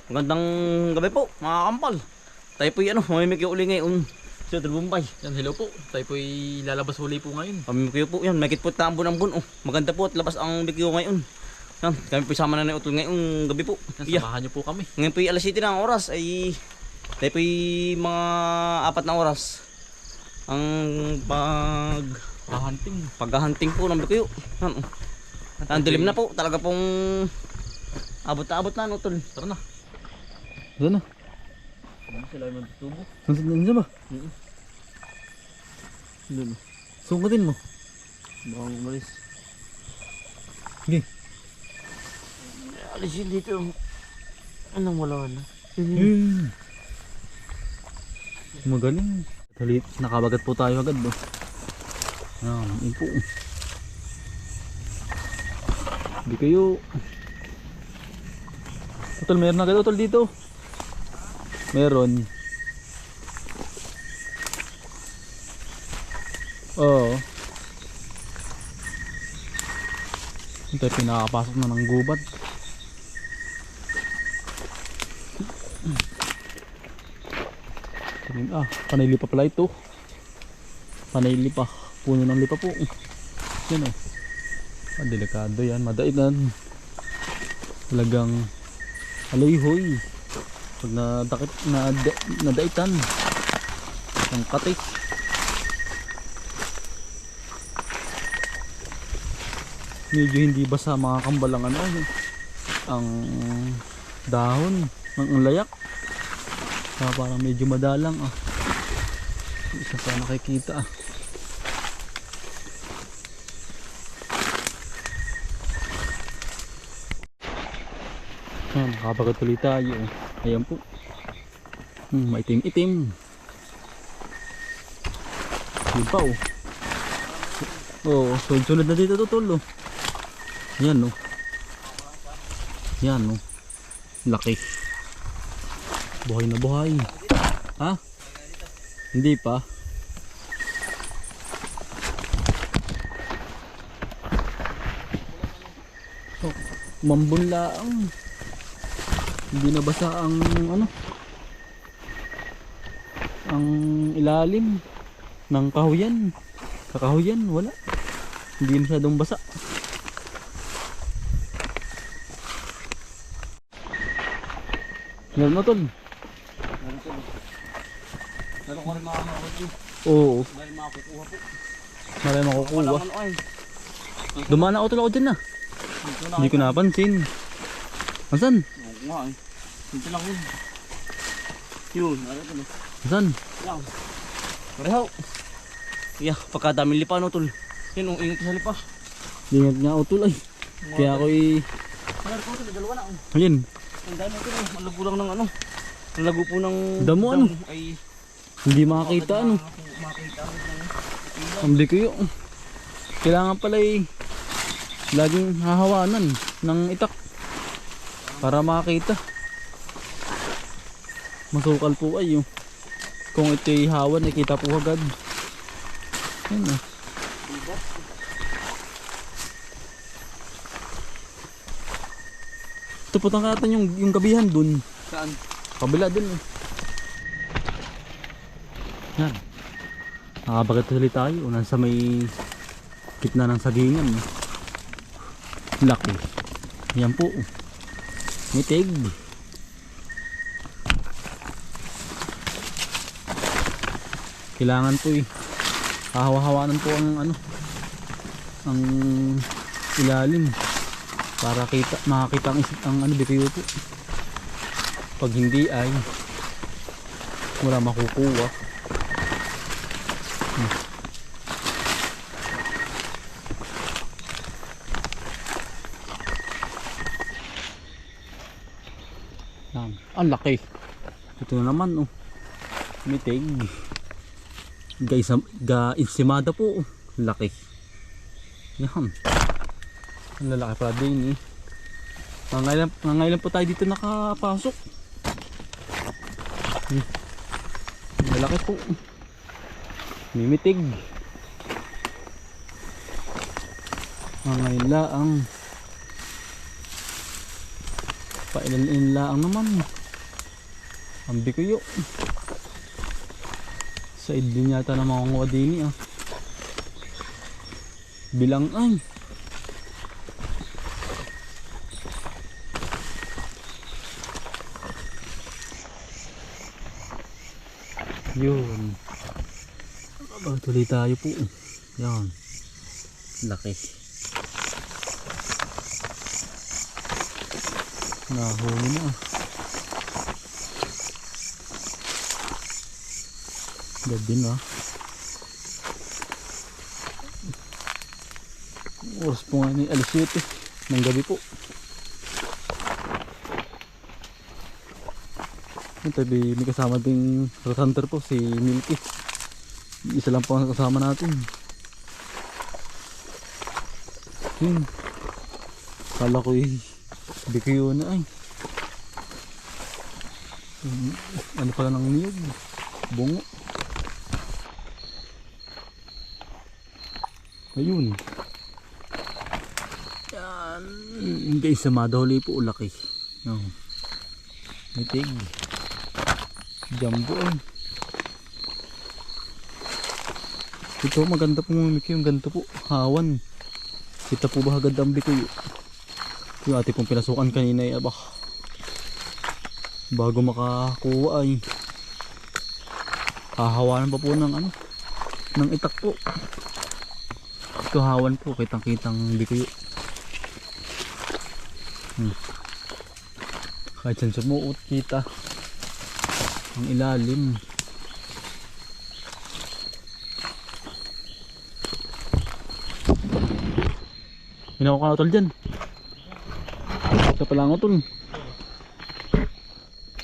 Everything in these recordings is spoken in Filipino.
Magandang gabi po, mga kampal. Tayo po'y mamimigay uli ngayon sa Bumbay. Yan, hello po. Tayo po'y lalabas uli po ngayon. Mamimigay po yan, may kitpot na ambon-ambon. Maganda po at labas ang bigyo ngayon. Yan, kami po'y sama na ng utol ngayong gabi po. Yan, samahan niyo po kami. Ngayon po'y alas 7 na ang oras ay tayo po'y mga 4 na oras ang paghahunting po ng bigyo. Yan, ang dilim na po, talaga pong abot na abot na utol. Tara na. Doon na. Sila ay magtutubo. Nandiyan ba? Doon. Sungatin mo. Baka umalis. Sige. Alisin dito. Anong wala na? Magaling. Nakabagat po tayo agad. Yan, ipo. Hindi kayo. Utol, meron agad utol dito. Meron. Oo. Ito ay pinakapasok na ng gubat. Panay lipa pala ito. Panay lipa. Puno ng lipa po. Yan o. Delikado yan. Madaitan. Talagang alayhoy. Pag nadaitan ng katik. Medyo hindi basa mga kambalang ang dahon ng layak. Parang medyo madalang isa pa nakikita nakabagat ulit tayo. Ayan po. Maitim-itim. Yun pa sunod na dito tol. Yan Yan laki. Buhay na buhay. Ha? Hindi pa. Mambunlaang. Hindi na basa ang ang ilalim ng kahuyan. Kakahuyan wala. Hindi masyadong basa. Meron na tol. Meron ko rin mga makakot. Oo. Meron makukuha po. Marami makukuha. Dumaan na utol ako dyan na. Hindi ko napansin. Asan? Oo nga Dito lang yun. Yun, asan? Yan. Pareho. Pagkadaming lipa no tol. Yan ingat sa lipa. Ingat nga utol ay. Kaya ako'y Palar ko tol, dalawa na. Ayun. Ang dami ko ang lago lang ng ang lago po ng damo ay hindi makakita makakita ang bikuyo. Kailangan pala laging hahawanan ng itak para makakita. Masukal po ay kung ito'y hawan nakita po agad. Yan Ito po tangkatan yung gabihan dun. Saan? Kabila dun Yan. Nakabagat ulit tayo. Nasa may gitna ng sagingan. Laki. Yan po. Mitig. Kailangan po hahawa-hawanan po ang ilalim para makakita ang bituyo po. Pag hindi ay wala makukuha. Ang laki. Ito na naman mitig. Guys, insimada po. Laki. Yan. Ang lalaki pala din Ngailan po tayo dito nakapasok. Malaki po. Mimitig. Ngayon laang. Pailan-in laang naman. Ang bikuyo. Side din yata ng mga nguwa din ah. Bilang ay. Yun. Tuloy tayo po. Yan. Laki. Nahuli na. Gabi na. Oras po nga ni alas 7 ng gabi po. Ito may kasama ding rat hunter po si Milky. Isa lang po ang kasama natin. Yun. Kala ko bikuyo na ay. Ano pala ng niyog? Bungo. Ayun. Yan. Guys, sa madahuli po laki. No. Mitig. Jumbo ay. Ito maganda po mga Mickey, yung ganito po. Hawan. Kita po ba agad ang bikuyo? Yung ate pong pinasukan kanina ay abak. Bago makakuha ay hahawanan pa po ng ano, ng itak po. Ito hawan po, kitang kitang bikuyo. Kahit saan sumuot kita ang ilalim. Hinawa ka na utol dyan. Ito pala ang utol.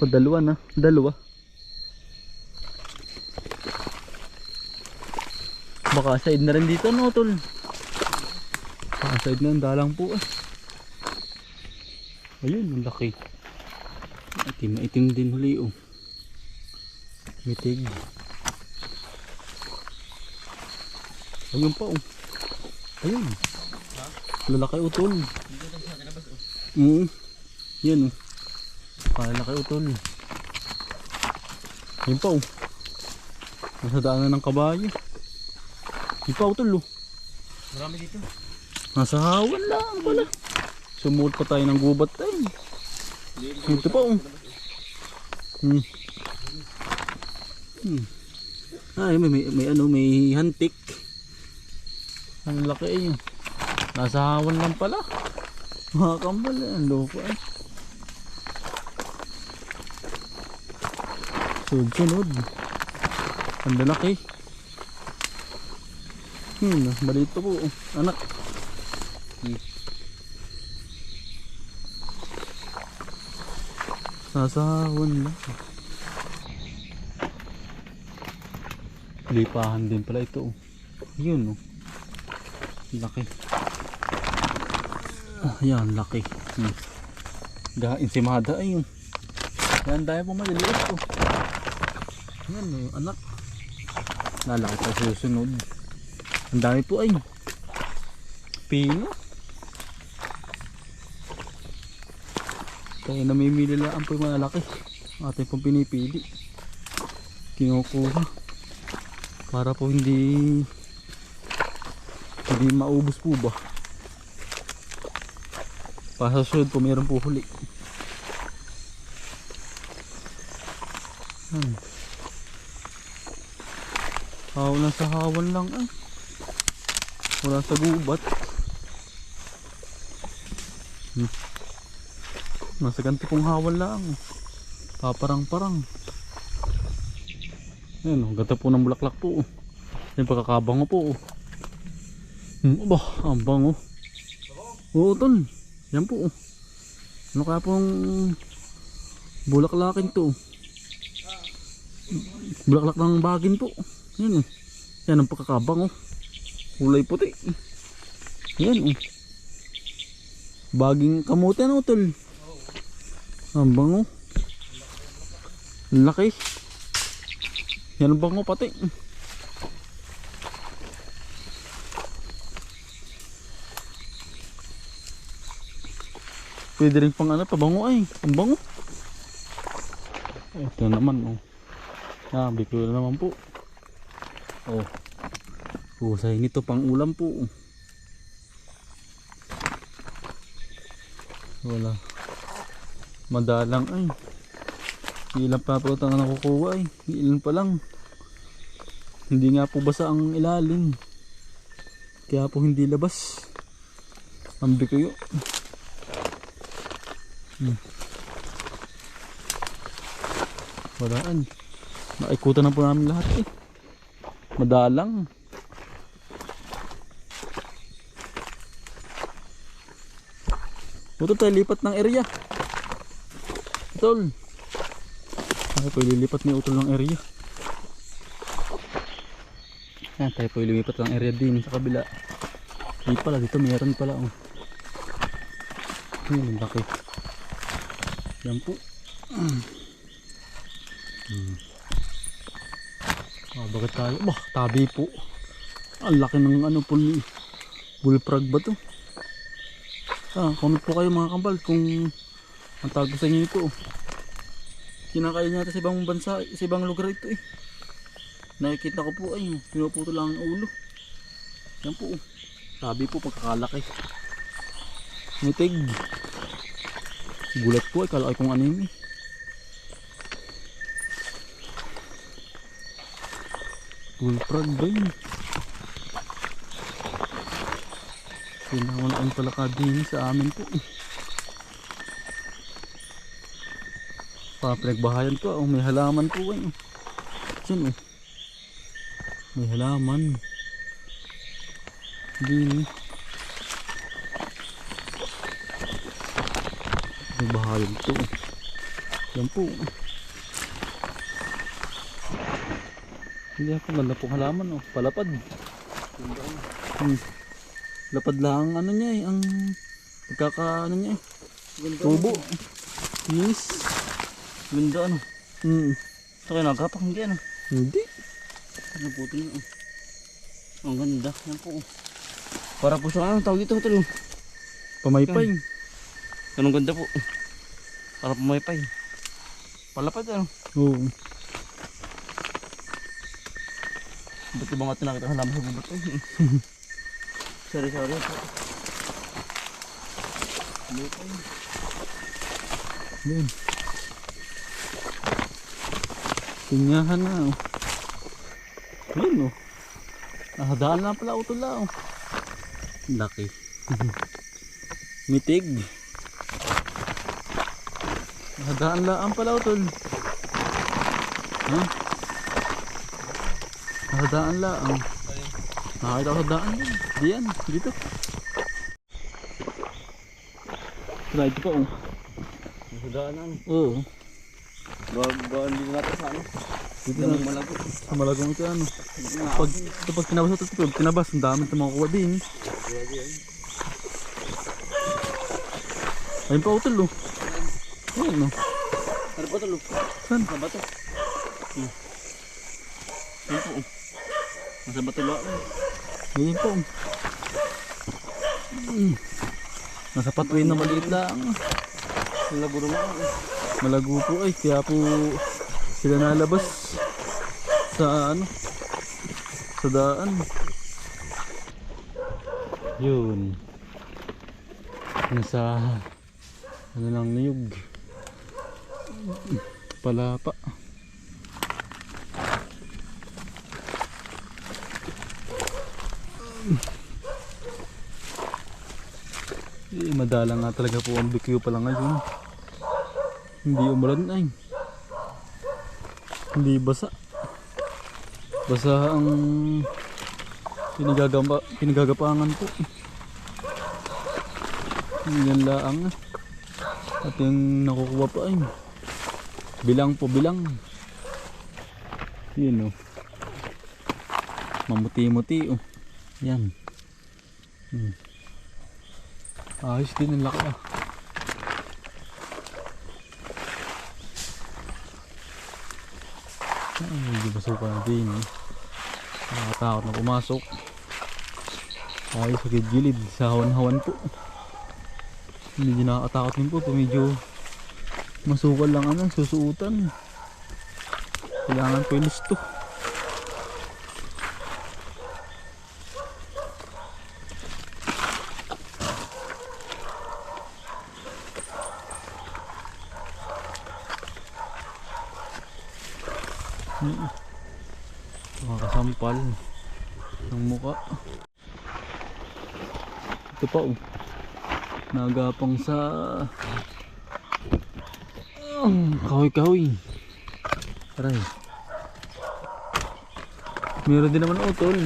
Padalawa na. Dalawa. Baka side na rin dito no utol. Baka side na, dalang po eh. Ayun, ang laki. Itim din huli oh. Mitig. Ayun pa oh. Ayun. Lalaki utol. Yan oh. Lalaki utol. Ayun pa oh. Nasa daanan ng kabayo. Ayun pa utol oh. Marami dito. Nasa hawan lang pala. Sumuot pa tayo ng gubat tayo. Ito pa oh. Ay, may ano, may hantik. Ang laki eh. Nasa hawan lang pala. Mga kambal eh, ang loko eh. Sunod. Ang lalaki. Balito po anak. Nasa hawan lang. Lipahan din pala ito. Yun oh. Laki. Yan, laki. Insimada ayun. Yan tayo po maliliit oh. Yan oh, anak. Lalaki pa susunod. Ang dami po ay. Pino. Kaya namimili lang po yung mga laki. Atin pong pinipili. Kinukuha. Para po hindi maubos po ba. Para sa sunod po mayroon po huli. Wala sa hawan lang ay. Wala sa gubat. Nasa ganito pong hawan lang. Paparang-parang. Ayan o, ganda po ng bulaklak po. Yan pagkakabango po. Aba, ang bango. Oo tol. Yan po. Ano kaya pong bulaklakin to? Bulaklak ng bagin po. Yan o. Yan ang pagkakabango. Kulay puti. Yan o. Baging kamote na tol. Ang bango. Laki. Yan ang bango pati. Pwede rin pang ano, pabango ay. Ang bango. Ito naman oh. Biglo na naman po. Oh. Husay nito pang ulam po. Wala. Madalang ay. Ilan pa po ang nakukuha ay. Ilan pa lang. Hindi nga po basa ang ilalim. Kaya po hindi labas. Ang bikuyo. Walaan. Naikutan na po namin lahat eh. Madalang. Ito tayo lipat ng area. Utol. Tayo po lilipat ni Utol ng area. Yan, tayo po lilipat ng area din sa kabila. Hindi pala, dito mayroon pala oh. Yan, laki. Yan po. Bakit tayo? Bah, tabi po. Ang laki ng ano po, bullfrog ba to? Comment po kayo mga kambal kung ang tawag sa inyo ito. Kinakain natin sa ibang bansa, sa ibang lugar ito eh. Nakikita ko po ay pinuputo lang ang ulo. Yan po. Tabi po pagkakalaki. Mitig. Gulat po ay kalaki kung ano yun eh. Bullfrog ba yun? Pinawalaan pala ka din sa amin po. Pinagbahayan to. May halaman po. Diyan. May halaman. Din. Pinagbahayan to. Yan po. Hindi ako ganda po halaman. Palapad. Lapad lang ano niya eh. Ang pagkaka ano niya eh. Tubo. Yes. Ganda ano. Ito kayo nagapak hindi ano. Hindi. Ano po ito niya. Ang ganda. Yan po. Para po sa ano tawag dito. Ito. Pamaypay. Ganun ganda po. Para pamaypay. Palapad ano. Oo. Ba't ibang atin nakita halaman sa bubot eh. Sorry po. Yan. Tinyahan na oh. Yun oh. Nakadaan na pala utol lang oh. Laki. Mitig. Nakadaan lang pala utol. Nakadaan lang. Nakakita ko sa daan din. Diyan, dito. Try ito pa oh. Sa daanan. Oo. Bawaan din natin sa ano. Dito na malago. Sa malagong ito ano. Pag kinabas ito, pag kinabas, ang dami ito makukuha din. Ayun pa utol oh. Ayun oh. Ano ba ito lo? Saan? Sa bato. Ayun po oh. Nasa bato lo ako. Ayun po. Nasa patuloy na maliit lang. Malabo naman ako. Malago po ay kaya po sila nalabas sa ano, sa daan. Yun. Nasa ano lang niyog. Palapa. Madalang nga talaga po ang bikyo pala ngayon. Hindi umulan ay. Hindi basa. Basa ang pinagagapangan po. Yan laang. At yung nakukuha pa ay. Bilang po bilang. Yun oh. Mamuti-muti oh. Yan. Ayos din ang laki ah. Medyo basukan na din eh. Nakakatakot na pumasok. Ayos sa gilid sa hawan-hawan po. Medyo nakakatakot din po. Medyo masukal lang ano, susuutan. Kailangan ko yung listo. Makakasampal ng muka. Ito pa oh. Nagapang sa kahoy-kahoy. Aray. Meron din naman utol.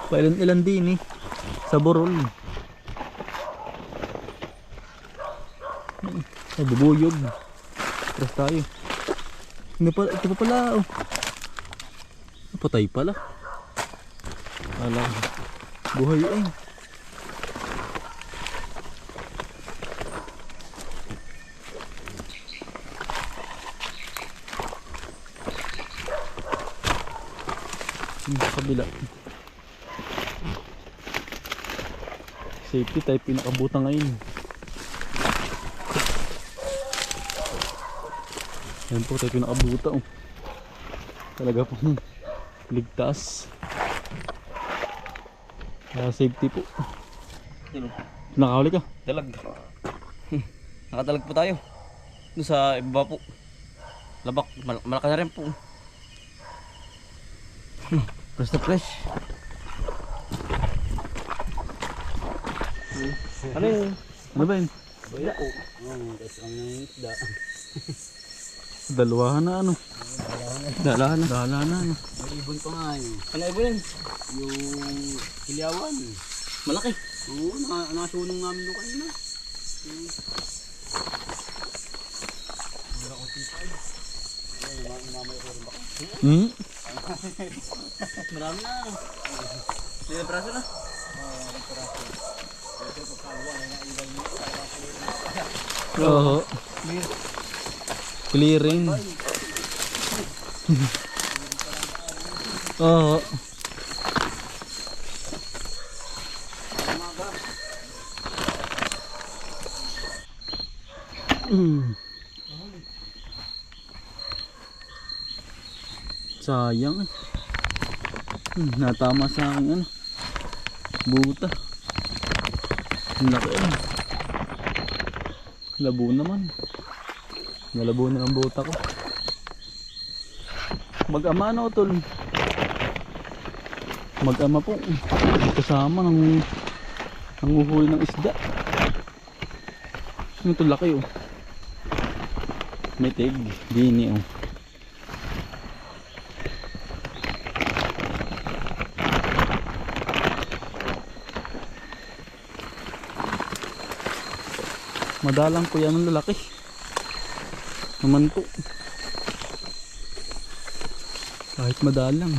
Pailan-ilan din eh. Sa borol. Ay, bubuyog. Tras tayo. Ito pa pala oh. Patay pala. Alam. Buhay eh. Sa kabila. Safety type pinakabuta ngayon. Yan po tayo pinakabuta oh. Talaga pong ligtas. Safety po. Nakahuli ka? Dalag. Nakadalag po tayo. Doon sa ibaba po. Labak. Malaki na rin po. Fresh na fresh. Ano yun? Ano ba yun? Baya po. Kasi ang isda. Dalawahan na ano? Dalahan na ano? May ibon pa nga yun. Ano ibon yun? Yung hilyawan. Malaki. Oo, nakasunong namin doon kanina. Hmm? Marami na. Ilang praso na? Oo. Clearing. Oo. Sayang eh. Natama sa aking ano. Buta. Ang laki eh. Labo naman. Nalabo na ang buta ko. Mag-ama na utol. Mag-ama po. Kasama ng nanguhuli ng isda. Ito laki oh. May tig. Dini oh. Madalang po yan ang lalaki. Naman po. Kahit madalang.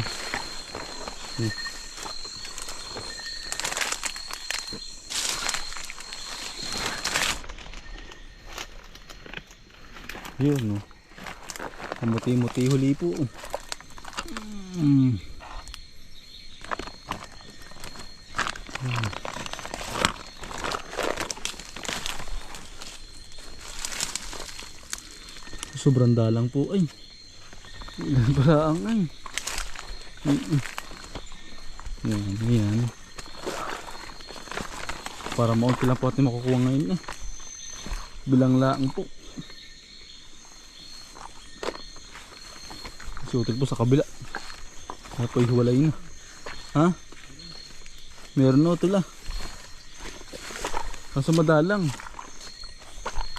Yun no. Kamuti-muti huli po. Sobrang dalang po ay. Ilan paraang ay. Yan. Para maunti lang po atin makukuha ngayon eh. Bilang laang po. Sutil po sa kabila. Ano po ihiwalay na. Ha? Meron na utol ah. Kaso madalang.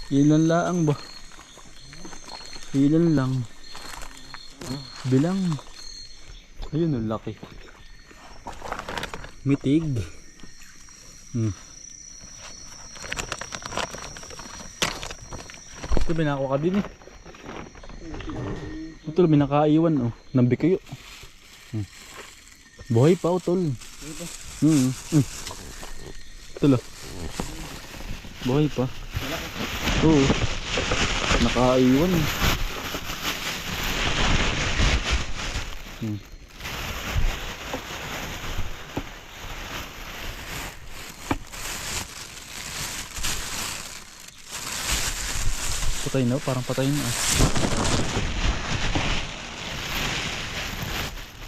Ilan laang ba? Ilan lang. Bilang. Ayun ang laki. Mitig. Ito binako ka din eh. Utol binakaiwan oh. Nambi kayo. Buhay pa utol. Utol oh. Buhay pa. Oo. Nakaiwan. Patay na, parang patay na.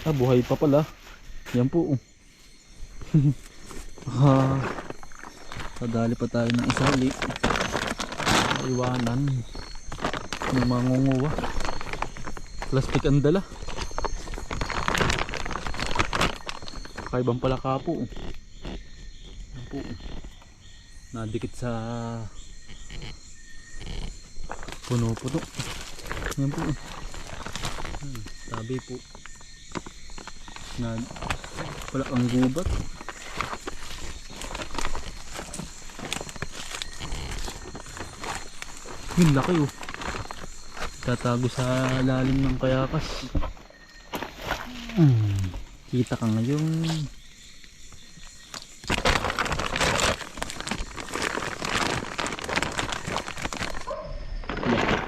Buhay pa pala. Yan po. Sadali pa tayo ng isa ulit. Iwanan ng mga ngunguwa. Plastic ang dala. Kaibang pala kapo. Yan po. Nadikit sa puno-puno. Yan po. Tabi po. Wala ang gubat. Yung laki oh. Tatago sa lalim ng kayakas. Kita ka ngayon.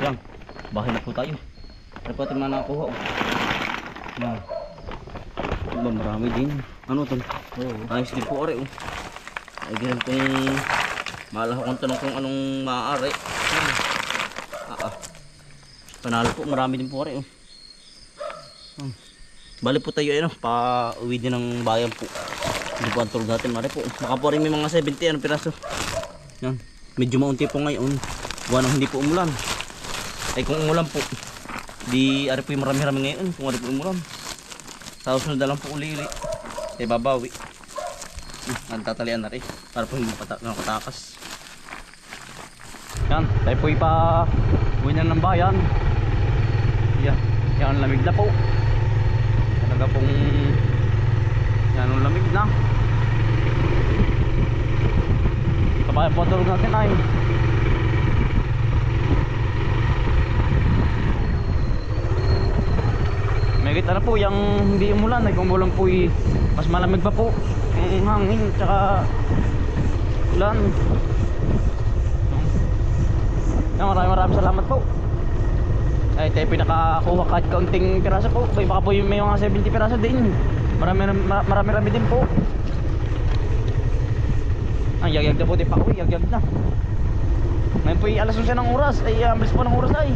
Yan, bahay na po tayo. Ano po ito mga nakakuha oh. Yan. Diba marami din. Ano ito? Ayos din po ore oh. Ay ganun kung malahok ang tanong kung anong maaari. Panalo po, marami din po ore oh. Bali po tayo ano, pa uwi din ng bayan po. Hindi po ang tulog natin mare po. Baka po rin may mga 70 ano piraso. Yan. Medyo maunti po ngayon. Buwan ng hindi po umulan. Ay kung umulan po, di ari po yung marami-rami ngayon. Kung ari po umulan, sa susunod na lang po uli-uli. Ay babawi. Nagtatalian na rin. Para po hindi nakatakas. Yan, tayo po ipa uwi na ng bayan. Yan, yan lamig na po. Talaga pong yan ang lamig na. Kabayan po tulog natin ay may kita na po yung hindi umulan. Ay kung umulan po mas malamig pa po yung hangin tsaka ulan. Yan, maraming salamat po. Ay tayo pinakakuha kahit kaunting piraso po. Ay baka po yung may mga 70 piraso din. Marami din po. Ang yagyag na po tayo pa uwi. Yagyag na. Ngayon po alas 11 ng oras. Ay ambis po ng oras ay